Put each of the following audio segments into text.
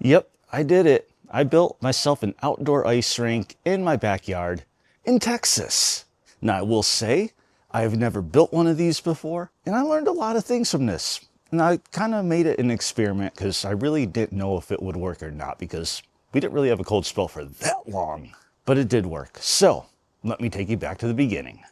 Yep, I did it. I built myself an outdoor ice rink in my backyard in Texas. Now, I will say, I've never built one of these before, and I learned a lot of things from this. And I kind of made it an experiment because I really didn't know if it would work or not because we didn't really have a cold spell for that long. But it did work. So, let me take you back to the beginning.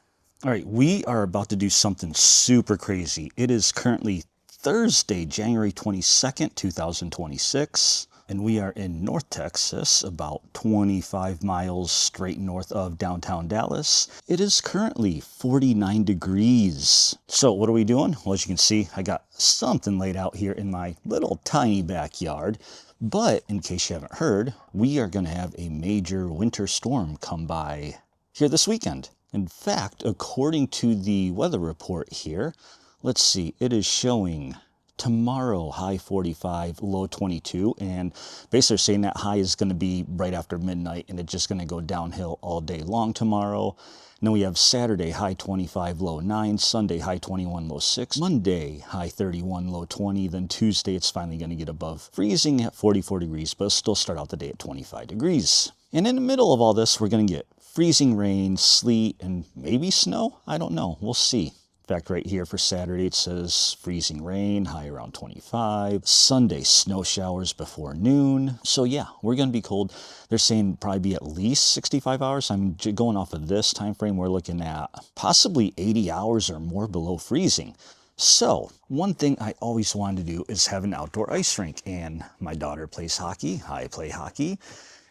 All right, we are about to do something super crazy. It is currently Thursday, January 22nd, 2026. And we are in North Texas, about 25 miles straight north of downtown Dallas. It is currently 49 degrees. So what are we doing? Well, as you can see, I got something laid out here in my little tiny backyard. But in case you haven't heard, we are going to have a major winter storm come by here this weekend. In fact, according to the weather report here, let's see, it is showing tomorrow high 45, low 22, and basically saying that high is going to be right after midnight and it's just going to go downhill all day long tomorrow. And then we have Saturday high 25, low 9, Sunday high 21, low 6, Monday high 31, low 20, then Tuesday it's finally going to get above freezing at 44 degrees, but it'll still start out the day at 25 degrees. And in the middle of all this, we're going to get freezing rain, sleet, and maybe snow. I don't know. We'll see. In fact, right here for Saturday, it says freezing rain, high around 25. Sunday, snow showers before noon. So yeah, we're going to be cold. They're saying probably be at least 65 hours. I mean, going off of this time frame, we're looking at possibly 80 hours or more below freezing. So one thing I always wanted to do is have an outdoor ice rink. And my daughter plays hockey. I play hockey.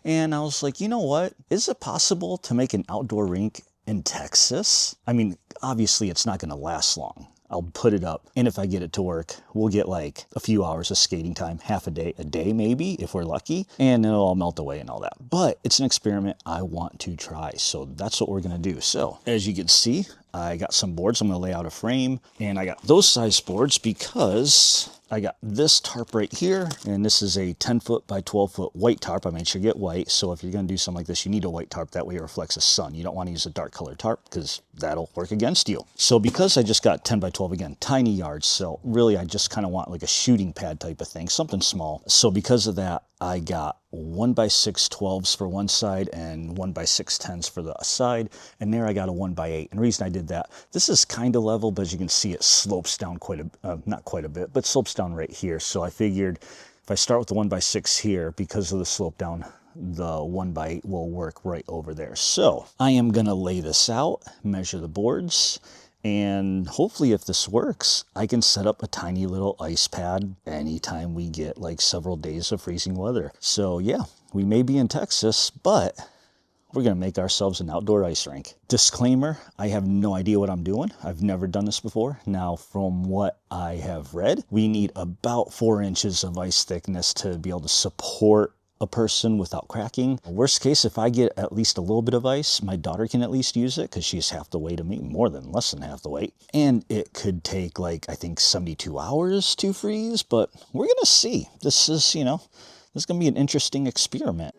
And I was like, you know what? Is it possible to make an outdoor rink in Texas? I mean, obviously it's not going to last long. I'll put it up, and if I get it to work, we'll get like a few hours of skating time, half a day maybe, if we're lucky, and it'll all melt away and all that. But it's an experiment I want to try, so that's what we're going to do. So, as you can see, I got some boards. I'm going to lay out a frame, and I got those size boards because I got this tarp right here, and this is a 10-foot by 12-foot white tarp. I made sure you get white, so if you're going to do something like this, you need a white tarp. That way it reflects the sun. You don't want to use a dark colored tarp because that'll work against you. So because I just got 10 by 12, again, tiny yards, so really I just kind of want like a shooting pad type of thing, something small. So because of that, I got 1 by 6 12s for one side and 1 by 6 10s for the side, and there I got a 1 by 8. And the reason I did that, this is kind of level, but as you can see, it slopes down not quite a bit, but slopes down right here. So I figured if I start with the 1 by 6 here, because of the slope down, the 1 by 8 will work right over there. So I am gonna lay this out, measure the boards, and hopefully if this works, I can set up a tiny little ice pad anytime we get like several days of freezing weather. So yeah, we may be in Texas, but we're going to make ourselves an outdoor ice rink. Disclaimer, I have no idea what I'm doing. I've never done this before. Now, from what I have read, we need about 4 inches of ice thickness to be able to support a person without cracking. Worst case, if I get at least a little bit of ice, my daughter can at least use it because she's half the weight of me, less than half the weight. And it could take like, I think 72 hours to freeze, but we're going to see. This is, this is going to be an interesting experiment.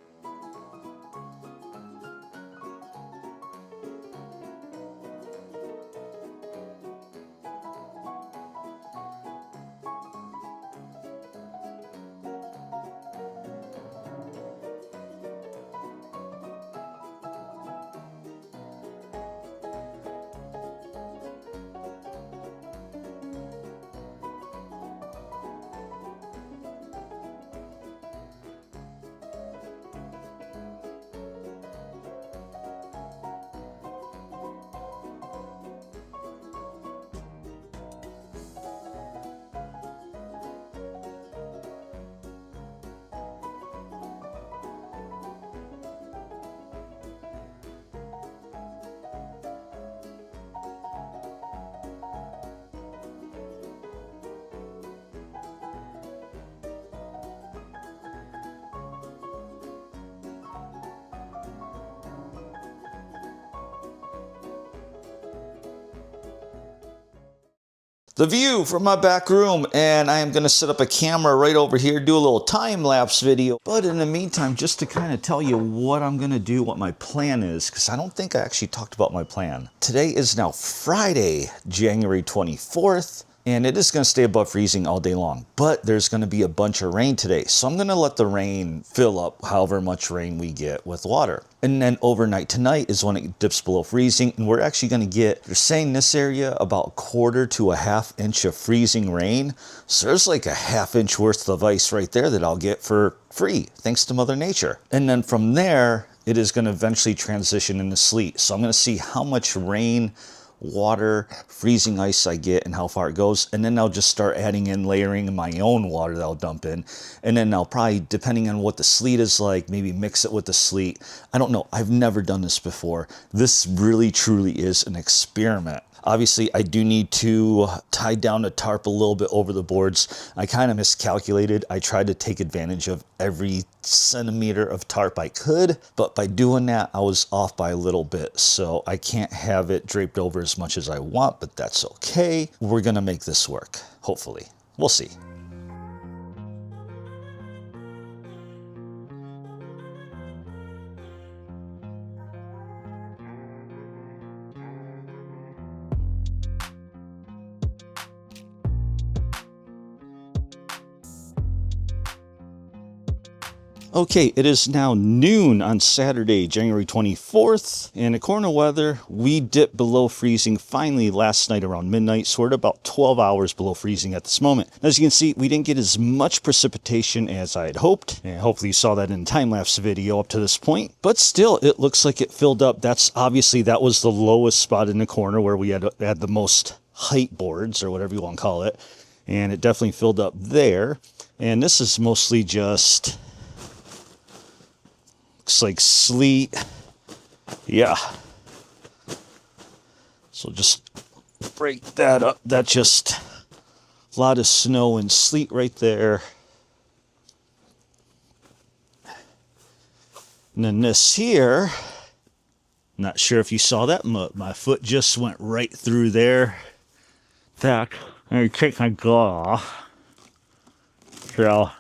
The view from my back room, and I am going to set up a camera right over here, do a little time-lapse video. But in the meantime, just to kind of tell you what I'm going to do, what my plan is, because I don't think I actually talked about my plan. Today is now Friday, January 24th. and it is going to stay above freezing all day long, but there's going to be a bunch of rain today. So I'm going to let the rain fill up however much rain we get with water. And then overnight tonight is when it dips below freezing, and we're actually going to get, they're saying this area about 1/4 to a 1/2 inch of freezing rain. So there's like a 1/2 inch worth of ice right there that I'll get for free, thanks to Mother Nature. And then from there, it is going to eventually transition into sleet. So I'm going to see how much rain, water, freezing ice I get and how far it goes, and then I'll just start adding in, layering my own water that I'll dump in, and then I'll probably, depending on what the sleet is like, maybe mix it with the sleet. I don't know, I've never done this before. This really truly is an experiment. Obviously, I do need to tie down the tarp a little bit over the boards. I kind of miscalculated. I tried to take advantage of every centimeter of tarp I could, but by doing that, I was off by a little bit. So I can't have it draped over as much as I want, but that's okay. We're gonna make this work, hopefully. We'll see. Okay, it is now noon on Saturday, January 24th, and according to weather, we dipped below freezing finally last night around midnight, so we're at about 12 hours below freezing at this moment. As you can see, we didn't get as much precipitation as I had hoped, and hopefully you saw that in the time-lapse video up to this point, but still, it looks like it filled up. That's obviously, that was the lowest spot in the corner where we had the most height boards, or whatever you want to call it, and it definitely filled up there, and this is mostly just... looks like sleet. Yeah. So just break that up. That's just a lot of snow and sleet right there. And then this here, not sure if you saw that. My foot just went right through there. That, let me take my glove off. So,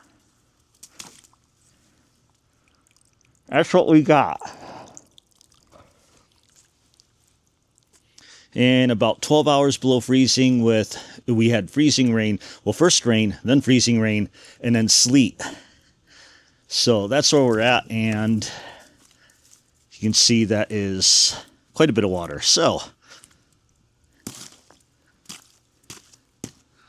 that's what we got. And about 12 hours below freezing we had freezing rain. Well, first rain, then freezing rain, and then sleet. So that's where we're at, and you can see that is quite a bit of water. So,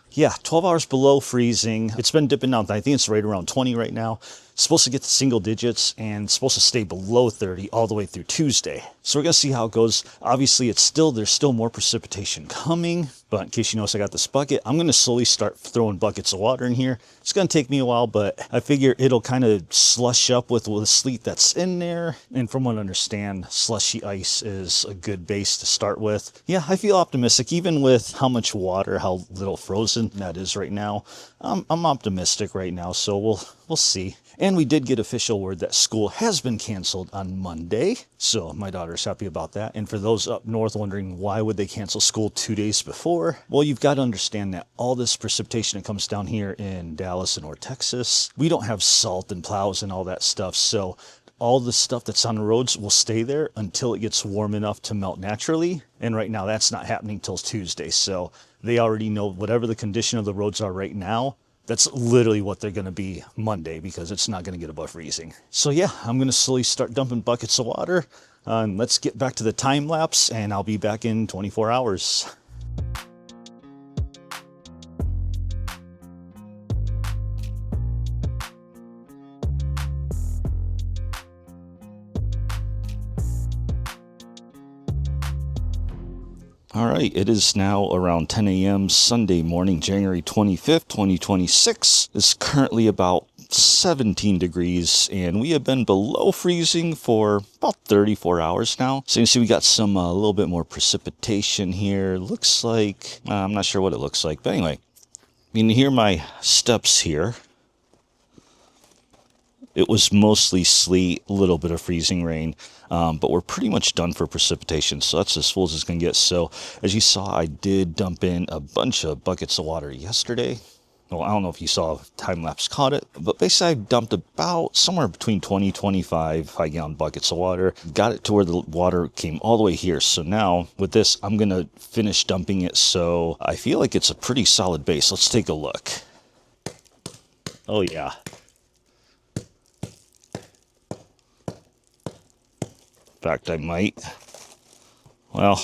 yeah, 12 hours below freezing. It's been dipping down. I think it's right around 20 right now. It's supposed to get to single digits and supposed to stay below 30 all the way through Tuesday. So we're going to see how it goes. Obviously, there's still more precipitation coming. But in case you notice I got this bucket, I'm going to slowly start throwing buckets of water in here. It's going to take me a while, but I figure it'll kind of slush up with the sleet that's in there. And from what I understand, slushy ice is a good base to start with. Yeah, I feel optimistic, even with how much water, how little frozen that is right now. I'm optimistic right now, so we'll see. And we did get official word that school has been canceled on Monday. So my daughter's happy about that. And for those up north wondering why would they cancel school 2 days before? Well, you've got to understand that all this precipitation that comes down here in Dallas and North Texas, we don't have salt and plows and all that stuff. So all the stuff that's on the roads will stay there until it gets warm enough to melt naturally. And right now that's not happening till Tuesday. So they already know whatever the condition of the roads are right now, that's literally what they're going to be Monday, because it's not going to get above freezing. So yeah, I'm going to slowly start dumping buckets of water. And let's get back to the time lapse, and I'll be back in 24 hours. All right, it is now around 10 a.m. Sunday morning, January 25th, 2026. It's currently about 17 degrees, and we have been below freezing for about 34 hours now. So you can see we got some a little bit more precipitation here. Looks like, I'm not sure what it looks like, but anyway, you can hear my steps here. It was mostly sleet, a little bit of freezing rain, but we're pretty much done for precipitation, so that's as full as it's going to get. So as you saw, I did dump in a bunch of buckets of water yesterday. well, I don't know if you saw Timelapse caught it, but basically I dumped about somewhere between 20, 25 5-gallon buckets of water. Got it to where the water came all the way here. So now with this, I'm going to finish dumping it. So I feel like it's a pretty solid base. Let's take a look. Oh yeah. In fact, I might. Well,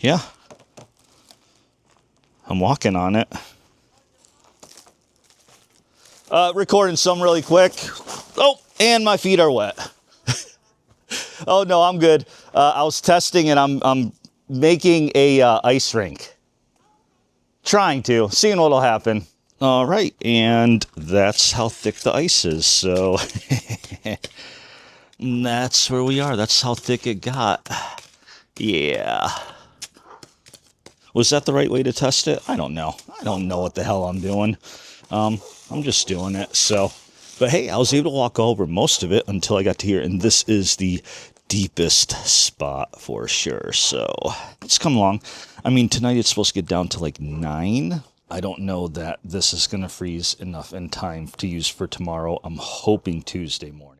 yeah. I'm walking on it. Recording some really quick. Oh, and my feet are wet. Oh no, I'm good. I was testing and I'm making a ice rink. Trying to, seeing what'll happen. All right, and that's how thick the ice is. So that's where we are. That's how thick it got. Yeah. Was that the right way to test it? I don't know. I don't know what the hell I'm doing. I'm just doing it. So, but hey, I was able to walk over most of it until I got to here, and this is the deepest spot for sure. So let's come along. I mean, tonight it's supposed to get down to like 9. I don't know that this is going to freeze enough in time to use for tomorrow. I'm hoping Tuesday morning.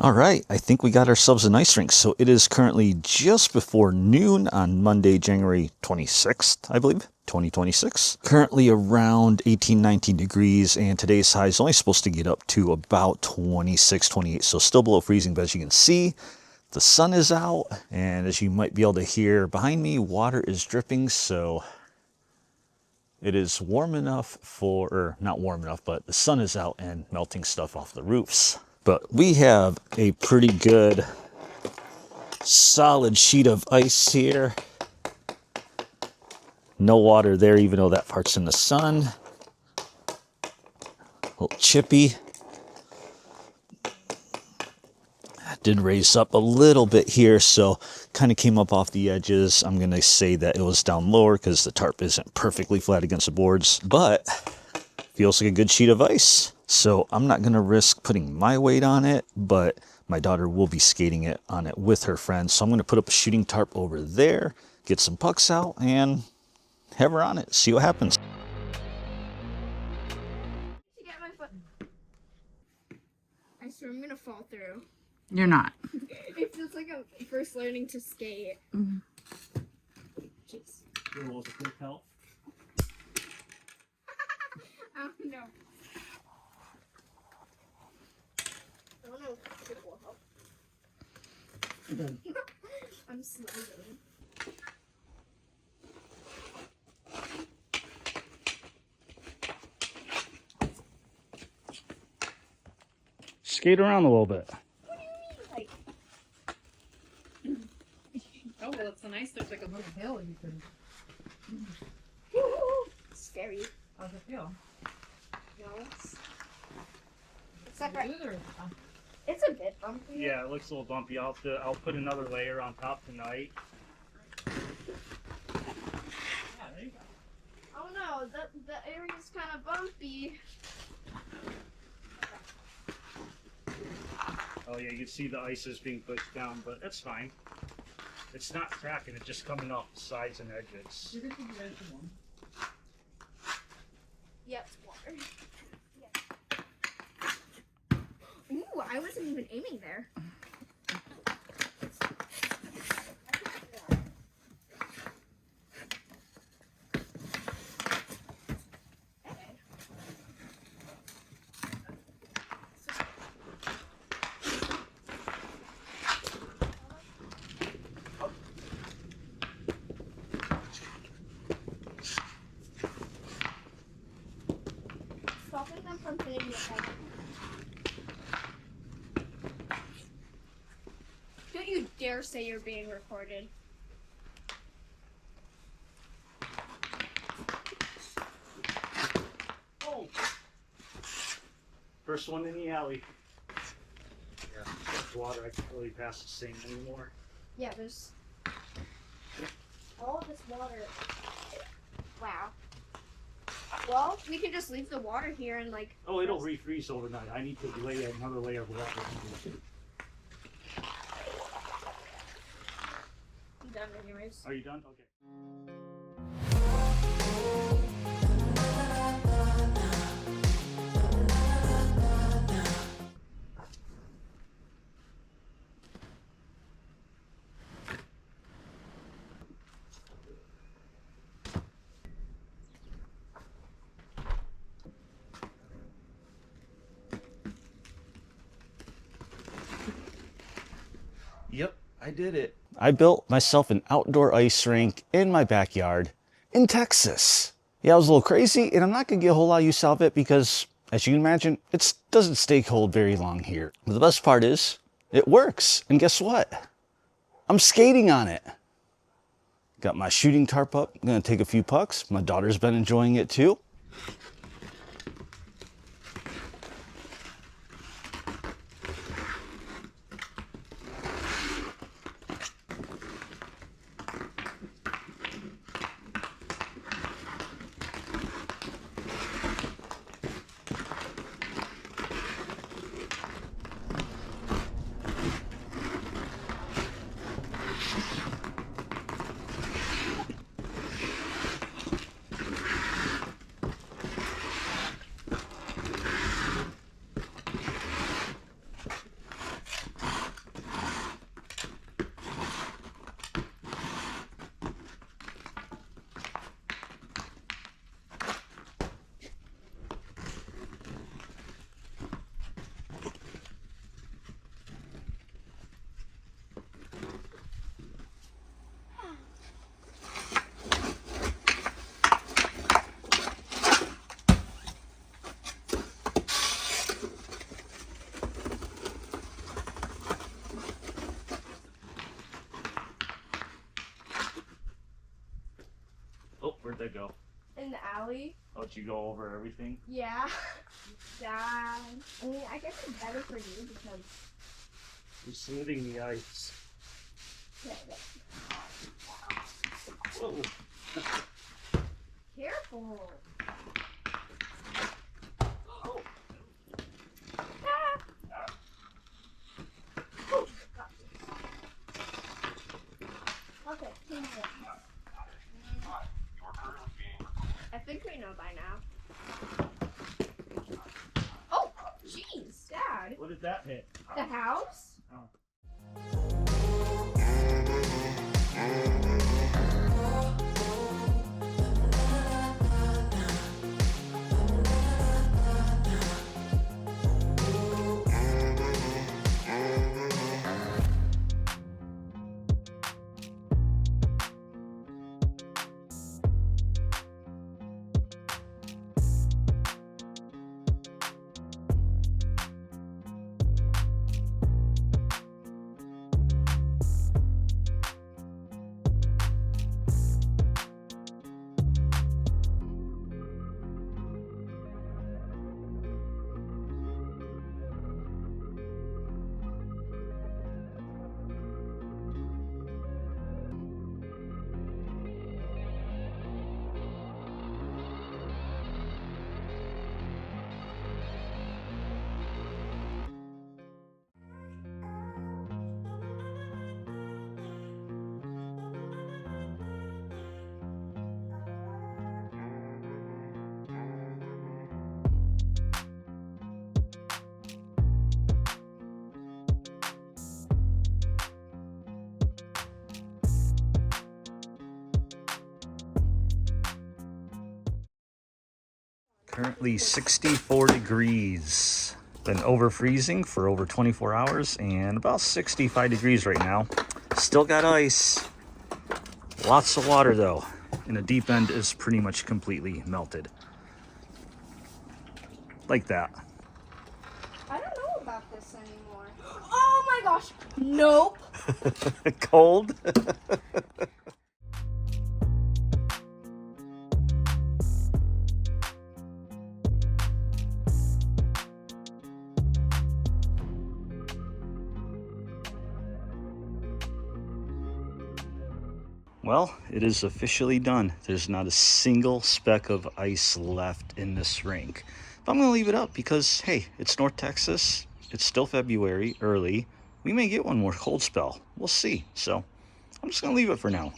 All right, I think we got ourselves an ice rink. So it is currently just before noon on Monday, January 26th, I believe, 2026. Currently around 18, 19 degrees, and today's high is only supposed to get up to about 26, 28. So still below freezing, but as you can see, the sun is out, and as you might be able to hear behind me, water is dripping, so it is warm enough for, or not warm enough, but the sun is out and melting stuff off the roofs. But we have a pretty good solid sheet of ice here. No water there, even though that part's in the sun. A little chippy. Did raise up a little bit here, so kind of came up off the edges. I'm going to say that it was down lower because the tarp isn't perfectly flat against the boards, but feels like a good sheet of ice. So I'm not going to risk putting my weight on it, but my daughter will be skating it on it with her friends. So I'm going to put up a shooting tarp over there, get some pucks out, and have her on it. See what happens. Get my foot. I swear I'm going to fall through. You're not. It feels like I'm first learning to skate. Mm-hmm. Jeez. Was a quick help. Oh no. I don't know if it will help. I'm sliding. Skate around a little bit. What do you mean? Like, Oh, well, it's so nice. There's like a little hill you can. scary. How's it feel? No, it's like right. Smooth or- It's a bit bumpy. Yeah, it looks a little bumpy. I'll put another layer on top tonight. Yeah, there you go. Oh no, the area's kind of bumpy. Oh yeah, you see the ice is being pushed down, but that's fine. It's not cracking, it's just coming off the sides and edges. You're gonna do it one. Yep, it's water. Yeah. Ooh, I wasn't even aiming there. Stopping them from hitting the head. Don't you dare say you're being recorded. Oh! First one in the alley. Yeah, water, I can't really pass the same anymore. Yeah, there's All of this water. Wow. Well, we can just leave the water here and like. Oh, it'll refreeze overnight. I need to lay another layer of water. I'm done anyways. Are you done? Okay. Yep, I did it. I built myself an outdoor ice rink in my backyard in Texas. Yeah, I was a little crazy, and I'm not going to get a whole lot of use out of it because, as you can imagine, it doesn't stay cold very long here. But the best part is, it works. And guess what? I'm skating on it. Got my shooting tarp up. I'm going to take a few pucks. My daughter's been enjoying it too. Oh, where'd that go? In the alley. Oh, did you go over everything? Yeah. Dad. I mean, I guess it's better for you because. You're smoothing the ice. Yeah, Whoa. careful. Oh. Ah. Oh, okay, change it. I think we know by now. Oh, jeez, Dad. What did that hit? The house? Oh. Currently 64 degrees. Been over freezing for over 24 hours and about 65 degrees right now. Still got ice. Lots of water though. And the deep end is pretty much completely melted. Like that. I don't know about this anymore. Oh my gosh. Nope. Cold? Well, it is officially done. There's not a single speck of ice left in this rink. But I'm going to leave it up because, hey, it's North Texas. It's still February, early. We may get one more cold spell. We'll see. So I'm just going to leave it for now.